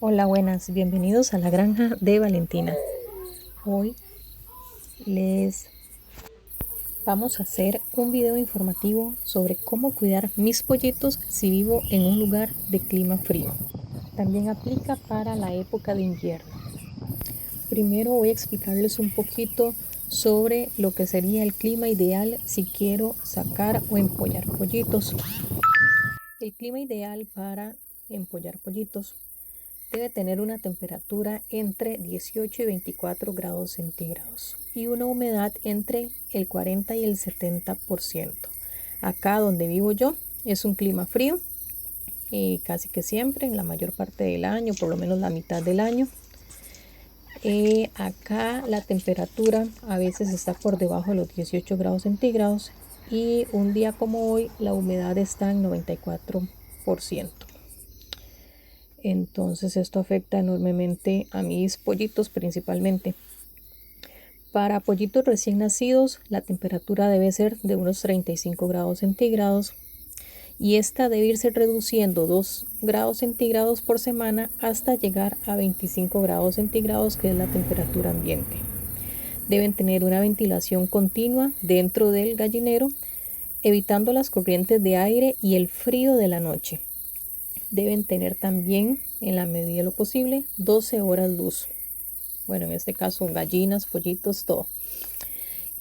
Hola, buenas, bienvenidos a la granja de Valentina. Hoy les vamos a hacer un video informativo sobre cómo cuidar mis pollitos si vivo en un lugar de clima frío. También aplica para la época de invierno. Primero voy a explicarles un poquito sobre lo que sería el clima ideal si quiero sacar o empollar pollitos. El clima ideal para empollar pollitos debe tener una temperatura entre 18 y 24 grados centígrados y una humedad entre el 40 y el 70%. Acá donde vivo yo es un clima frío y casi que siempre, en la mayor parte del año, por lo menos la mitad del año. Acá la temperatura a veces está por debajo de los 18 grados centígrados y un día como hoy la humedad está en 94%. Entonces esto afecta enormemente a mis pollitos principalmente. Para pollitos recién nacidos la temperatura debe ser de unos 35 grados centígrados y esta debe irse reduciendo 2 grados centígrados por semana hasta llegar a 25 grados centígrados, que es la temperatura ambiente. Deben tener una ventilación continua dentro del gallinero, evitando las corrientes de aire y el frío de la noche. Deben tener también, en la medida de lo posible, 12 horas luz. Bueno, en este caso gallinas, pollitos, todo.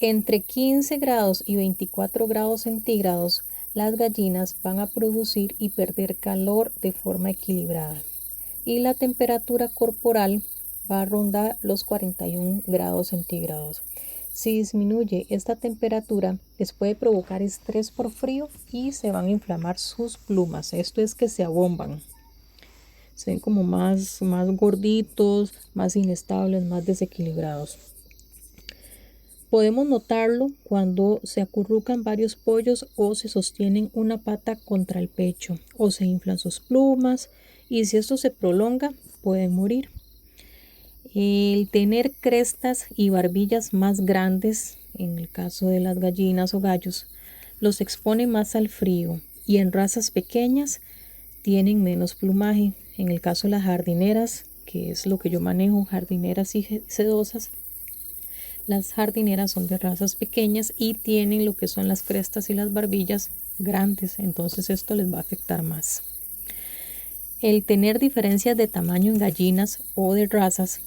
Entre 15 grados y 24 grados centígrados, las gallinas van a producir y perder calor de forma equilibrada. Y la temperatura corporal va a rondar los 41 grados centígrados. Si disminuye esta temperatura, les puede provocar estrés por frío y se van a inflamar sus plumas. Esto es que se abomban. Se ven como más gorditos, más inestables, más desequilibrados. Podemos notarlo cuando se acurrucan varios pollos o se sostienen una pata contra el pecho o se inflan sus plumas, y si esto se prolonga pueden morir. El tener crestas y barbillas más grandes, en el caso de las gallinas o gallos, los expone más al frío, y en razas pequeñas tienen menos plumaje. En el caso de las jardineras, que es lo que yo manejo, jardineras y sedosas, las jardineras son de razas pequeñas y tienen lo que son las crestas y las barbillas grandes, entonces esto les va a afectar más. El tener diferencias de tamaño en gallinas o de razas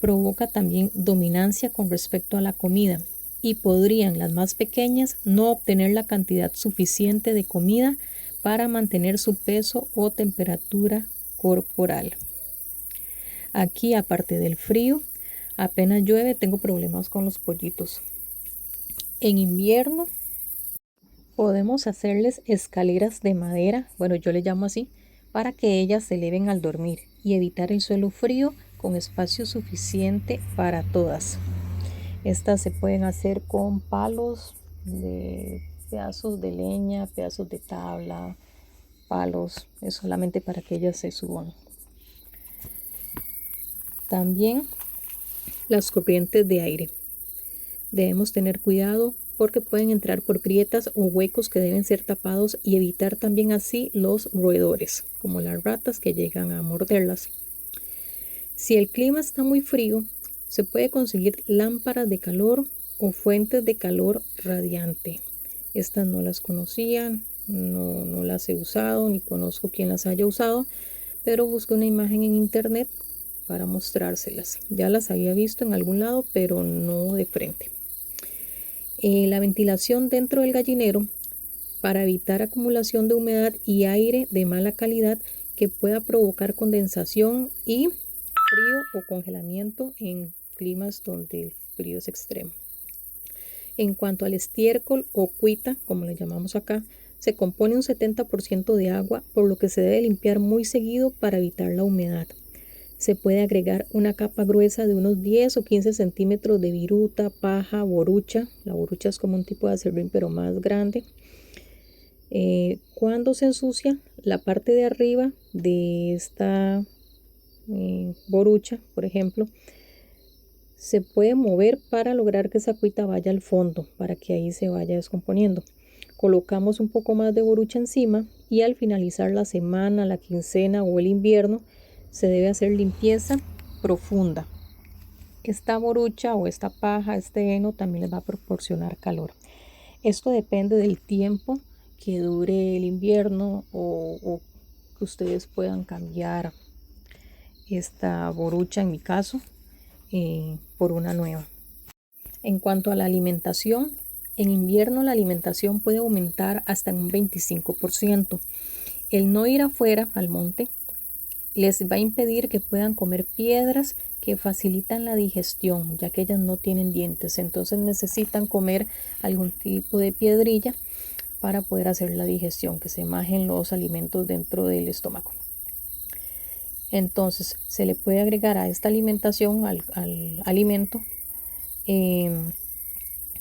provoca también dominancia con respecto a la comida, y podrían las más pequeñas no obtener la cantidad suficiente de comida para mantener su peso o temperatura corporal. Aquí, aparte del frío, apenas llueve, tengo problemas con los pollitos. En invierno podemos hacerles escaleras de madera, bueno, yo le llamo así, para que ellas se eleven al dormir y evitar el suelo frío con espacio suficiente para todas. Estas se pueden hacer con palos de pedazos de leña, pedazos de tabla, palos, es solamente para que ellas se suban. También las corrientes de aire. Debemos tener cuidado porque pueden entrar por grietas o huecos que deben ser tapados, y evitar también así los roedores, como las ratas que llegan a morderlas. Si el clima está muy frío, se puede conseguir lámparas de calor o fuentes de calor radiante. Estas no las conocía, no las he usado, ni conozco quien las haya usado, pero busqué una imagen en internet para mostrárselas. Ya las había visto en algún lado, pero no de frente. La ventilación dentro del gallinero para evitar acumulación de humedad y aire de mala calidad que pueda provocar condensación y frío o congelamiento en climas donde el frío es extremo. En cuanto al estiércol o cuita, como le llamamos acá, se compone un 70% de agua, por lo que se debe limpiar muy seguido para evitar la humedad. Se puede agregar una capa gruesa de unos 10 o 15 centímetros de viruta, paja, borucha. La borucha es como un tipo de acerrín pero más grande. Cuando se ensucia la parte de arriba de esta borucha, por ejemplo, se puede mover para lograr que esa cuita vaya al fondo, para que ahí se vaya descomponiendo. Colocamos un poco más de borucha encima y al finalizar la semana, la quincena o el invierno, se debe hacer limpieza profunda. Esta borucha o esta paja, este heno también les va a proporcionar calor. Esto depende del tiempo que dure el invierno o que ustedes puedan cambiar esta borucha, en mi caso, por una nueva. En cuanto a la alimentación, en invierno la alimentación puede aumentar hasta en un 25%. El no ir afuera al monte les va a impedir que puedan comer piedras que facilitan la digestión, ya que ellas no tienen dientes. Entonces necesitan comer algún tipo de piedrilla para poder hacer la digestión, que se majen los alimentos dentro del estómago. Entonces se le puede agregar a esta alimentación, al alimento,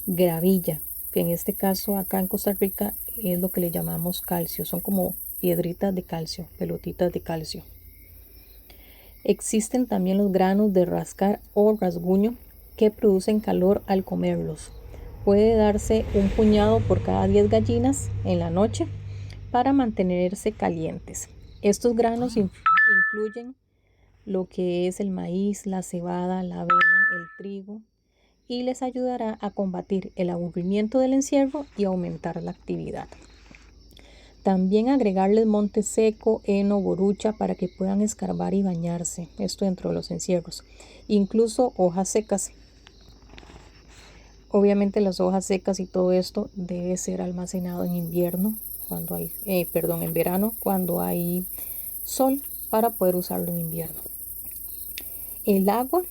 gravilla, que en este caso acá en Costa Rica es lo que le llamamos calcio. Son como piedritas de calcio, pelotitas de calcio. Existen también los granos de rascar o rasguño que producen calor al comerlos. Puede darse un puñado por cada 10 gallinas en la noche para mantenerse calientes. Estos granos incluyen lo que es el maíz, la cebada, la avena, el trigo, y les ayudará a combatir el aburrimiento del encierro y aumentar la actividad. También agregarles monte seco, heno, borucha para que puedan escarbar y bañarse, esto dentro de los encierros. Incluso hojas secas. Obviamente las hojas secas y todo esto debe ser almacenado en invierno, en verano, cuando hay sol, para poder usarlo en invierno. El agua,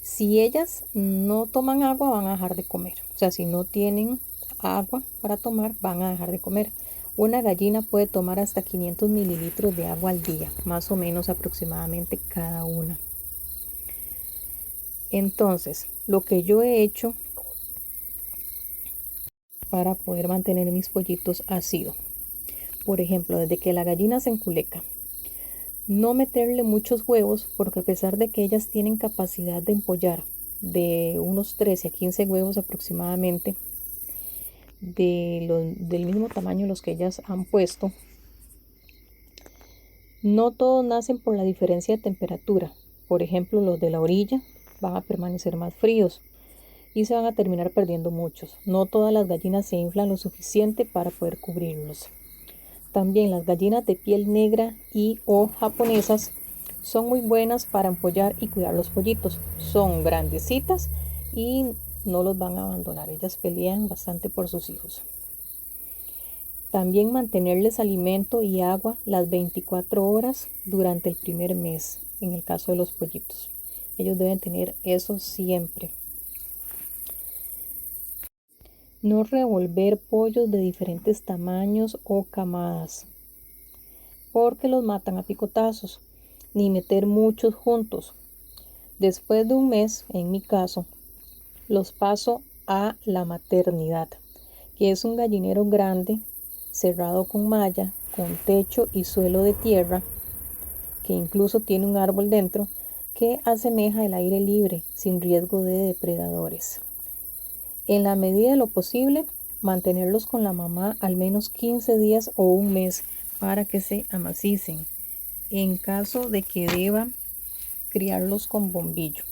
si ellas no toman agua, van a dejar de comer. O sea, si no tienen agua para tomar, van a dejar de comer. Una gallina puede tomar hasta 500 mililitros de agua al día, más o menos aproximadamente cada una. Entonces, lo que yo he hecho para poder mantener mis pollitos ha sido, por ejemplo, desde que la gallina se enculeca, no meterle muchos huevos, porque a pesar de que ellas tienen capacidad de empollar de unos 13 a 15 huevos aproximadamente, del mismo tamaño los que ellas han puesto, no todos nacen por la diferencia de temperatura. Por ejemplo, los de la orilla van a permanecer más fríos y se van a terminar perdiendo muchos. No todas las gallinas se inflan lo suficiente para poder cubrirlos. También las gallinas de piel negra y o japonesas son muy buenas para empollar y cuidar los pollitos. Son grandecitas y no los van a abandonar. Ellas pelean bastante por sus hijos. También mantenerles alimento y agua las 24 horas durante el primer mes, en el caso de los pollitos. Ellos deben tener eso siempre. No revolver pollos de diferentes tamaños o camadas, porque los matan a picotazos, ni meter muchos juntos. Después de un mes, en mi caso, los paso a la maternidad, que es un gallinero grande, cerrado con malla, con techo y suelo de tierra, que incluso tiene un árbol dentro, que asemeja el aire libre, sin riesgo de depredadores. En la medida de lo posible, mantenerlos con la mamá al menos 15 días o un mes para que se amacicen, en caso de que deba criarlos con bombillo.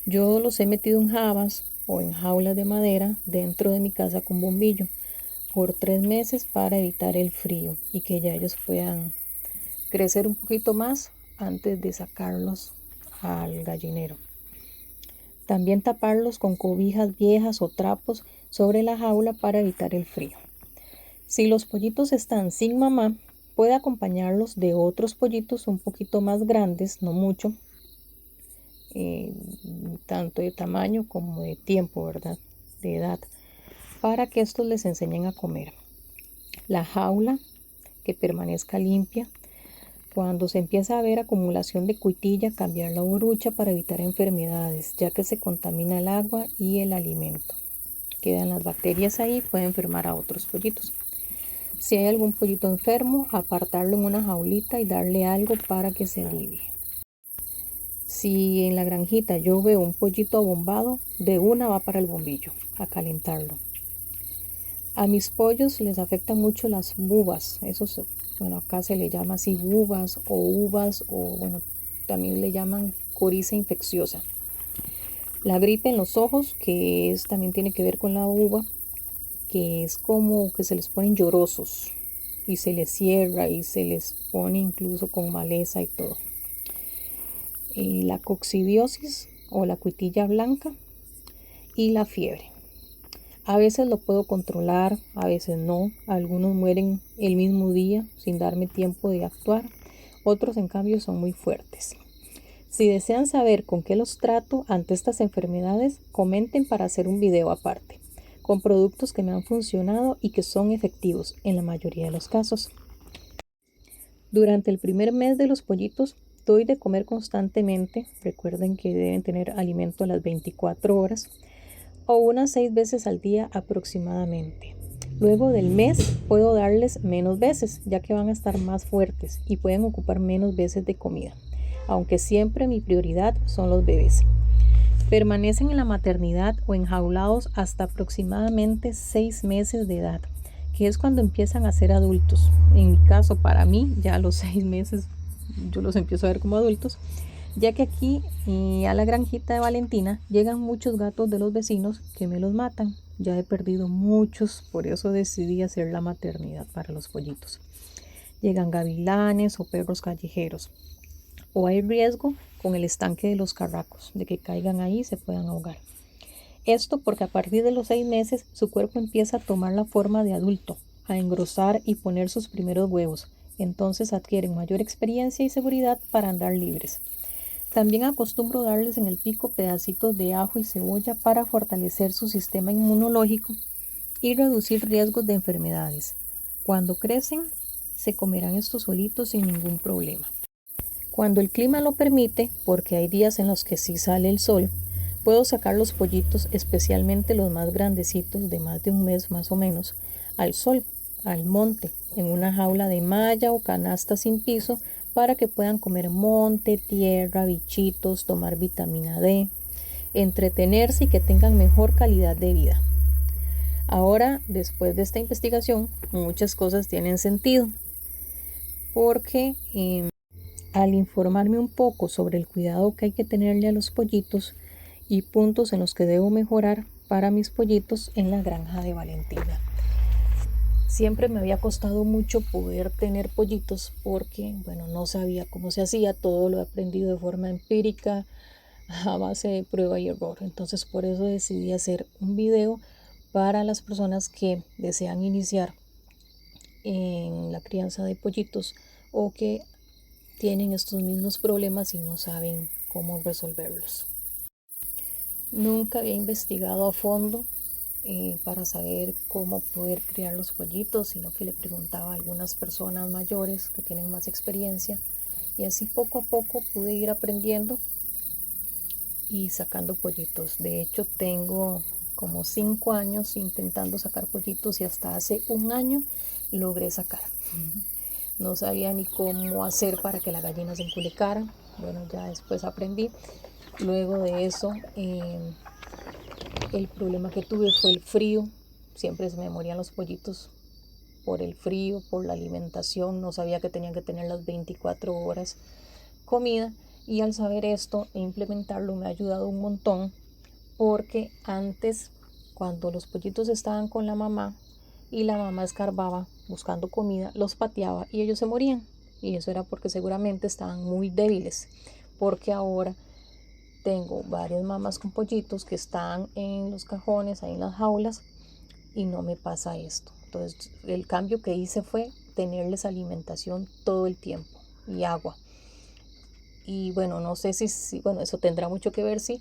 Yo los he metido en jabas o en jaulas de madera dentro de mi casa con bombillo por 3 meses para evitar el frío y que ya ellos puedan crecer un poquito más antes de sacarlos al gallinero. También taparlos con cobijas viejas o trapos sobre la jaula para evitar el frío. Si los pollitos están sin mamá, puede acompañarlos de otros pollitos un poquito más grandes, no mucho, tanto de tamaño como de tiempo, ¿verdad? De edad, para que estos les enseñen a comer. La jaula que permanezca limpia. Cuando se empieza a ver acumulación de cuitilla, cambiar la borucha para evitar enfermedades, ya que se contamina el agua y el alimento. Quedan las bacterias ahí, puede enfermar a otros pollitos. Si hay algún pollito enfermo, apartarlo en una jaulita y darle algo para que se alivie. Si en la granjita yo veo un pollito abombado, de una va para el bombillo a calentarlo. A mis pollos les afectan mucho las bubas, bueno, acá se le llama así bubas o uvas o bueno, también le llaman coriza infecciosa. La gripe en los ojos, también tiene que ver con la uva, que es como que se les ponen llorosos y se les cierra y se les pone incluso con maleza y todo. La coccidiosis o la cuitilla blanca y la fiebre. A veces lo puedo controlar, a veces no. Algunos mueren el mismo día sin darme tiempo de actuar. Otros, en cambio, son muy fuertes. Si desean saber con qué los trato ante estas enfermedades, comenten para hacer un video aparte, con productos que me han funcionado y que son efectivos en la mayoría de los casos. Durante el primer mes de los pollitos, doy de comer constantemente. Recuerden que deben tener alimento a las 24 horas. O unas 6 veces al día aproximadamente. Luego del mes puedo darles menos veces, ya que van a estar más fuertes y pueden ocupar menos veces de comida, aunque siempre mi prioridad son los bebés. Permanecen en la maternidad o enjaulados hasta aproximadamente 6 meses de edad, que es cuando empiezan a ser adultos. En mi caso, para mí, ya a los 6 meses yo los empiezo a ver como adultos, ya que aquí a la granjita de Valentina llegan muchos gatos de los vecinos que me los matan. Ya he perdido muchos, por eso decidí hacer la maternidad para los pollitos. Llegan gavilanes o perros callejeros. O hay riesgo con el estanque de los carracos, de que caigan ahí y se puedan ahogar. Esto porque a partir de los 6 meses su cuerpo empieza a tomar la forma de adulto, a engrosar y poner sus primeros huevos. Entonces adquieren mayor experiencia y seguridad para andar libres. También acostumbro darles en el pico pedacitos de ajo y cebolla para fortalecer su sistema inmunológico y reducir riesgos de enfermedades. Cuando crecen, se comerán estos solitos sin ningún problema. Cuando el clima lo permite, porque hay días en los que sí sale el sol, puedo sacar los pollitos, especialmente los más grandecitos de más de un mes más o menos, al sol, al monte, en una jaula de malla o canasta sin piso, para que puedan comer monte, tierra, bichitos, tomar vitamina D, entretenerse y que tengan mejor calidad de vida. Ahora, después de esta investigación, muchas cosas tienen sentido, porque al informarme un poco sobre el cuidado que hay que tenerle a los pollitos y puntos en los que debo mejorar para mis pollitos en la granja de Valentina. Siempre me había costado mucho poder tener pollitos porque, bueno, no sabía cómo se hacía, todo lo he aprendido de forma empírica, a base de prueba y error. Entonces por eso decidí hacer un video para las personas que desean iniciar en la crianza de pollitos o que tienen estos mismos problemas y no saben cómo resolverlos. Nunca había investigado a fondo para saber cómo poder criar los pollitos, sino que le preguntaba a algunas personas mayores que tienen más experiencia y así poco a poco pude ir aprendiendo y sacando pollitos. De hecho, tengo como 5 años intentando sacar pollitos y hasta hace un año logré sacar. No sabía ni cómo hacer para que la gallina se enculecara. Bueno, ya después aprendí. Luego de eso, el problema que tuve fue el frío. Siempre se me morían los pollitos por el frío, por la alimentación. No sabía que tenían que tener las 24 horas comida. Y al saber esto e implementarlo me ha ayudado un montón, porque antes, cuando los pollitos estaban con la mamá y la mamá escarbaba buscando comida, los pateaba y ellos se morían. Y eso era porque seguramente estaban muy débiles, porque ahora tengo varias mamás con pollitos que están en los cajones, ahí en las jaulas, y no me pasa esto. Entonces el cambio que hice fue tenerles alimentación todo el tiempo y agua. Y bueno, no sé si bueno, eso tendrá mucho que ver, sí,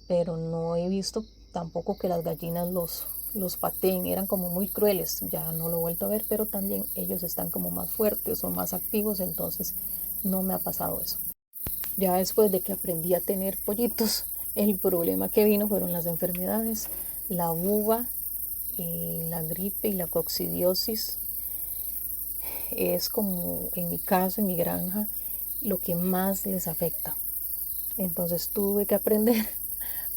pero no he visto tampoco que las gallinas los pateen, eran como muy crueles, ya no lo he vuelto a ver, pero también ellos están como más fuertes o más activos, entonces no me ha pasado eso. Ya después de que aprendí a tener pollitos, el problema que vino fueron las enfermedades, la uva, la gripe y la coccidiosis. Es como en mi caso, en mi granja, lo que más les afecta. Entonces tuve que aprender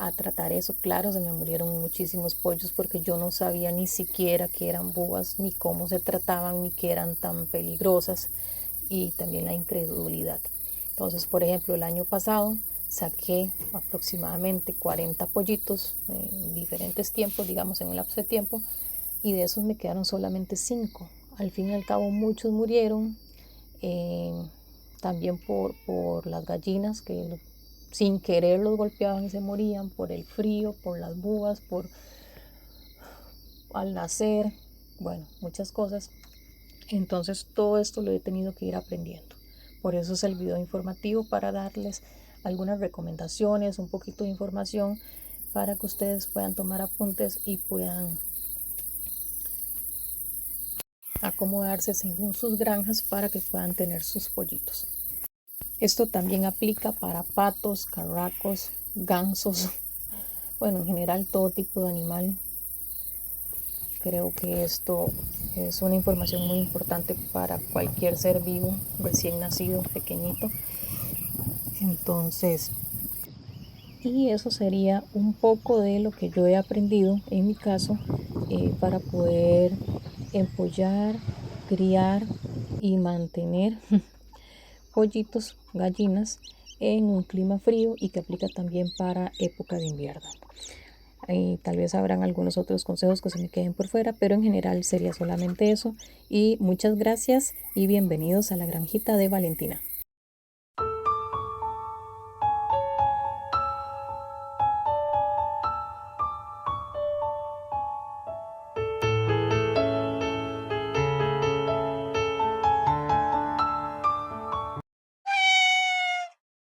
a tratar eso. Claro, se me murieron muchísimos pollos porque yo no sabía ni siquiera que eran búhos, ni cómo se trataban, ni que eran tan peligrosas, y también la incredulidad. Entonces, por ejemplo, el año pasado saqué aproximadamente 40 pollitos en diferentes tiempos, digamos en un lapso de tiempo, y de esos me quedaron solamente 5. Al fin y al cabo muchos murieron, eh, también por las gallinas que sin querer los golpeaban y se morían, por el frío, por las búas, por al nacer, bueno, muchas cosas. Entonces todo esto lo he tenido que ir aprendiendo. Por eso es el video informativo, para darles algunas recomendaciones, un poquito de información para que ustedes puedan tomar apuntes y puedan acomodarse según sus granjas para que puedan tener sus pollitos. Esto también aplica para patos, carracos, gansos, bueno, en general todo tipo de animal. Creo que esto es una información muy importante para cualquier ser vivo recién nacido, pequeñito. Entonces, y eso sería un poco de lo que yo he aprendido en mi caso, para poder empollar, criar y mantener pollitos, gallinas en un clima frío, y que aplica también para época de invierno. Tal vez habrán algunos otros consejos que se me queden por fuera, pero en general sería solamente eso. Y muchas gracias y bienvenidos a la granjita de Valentina.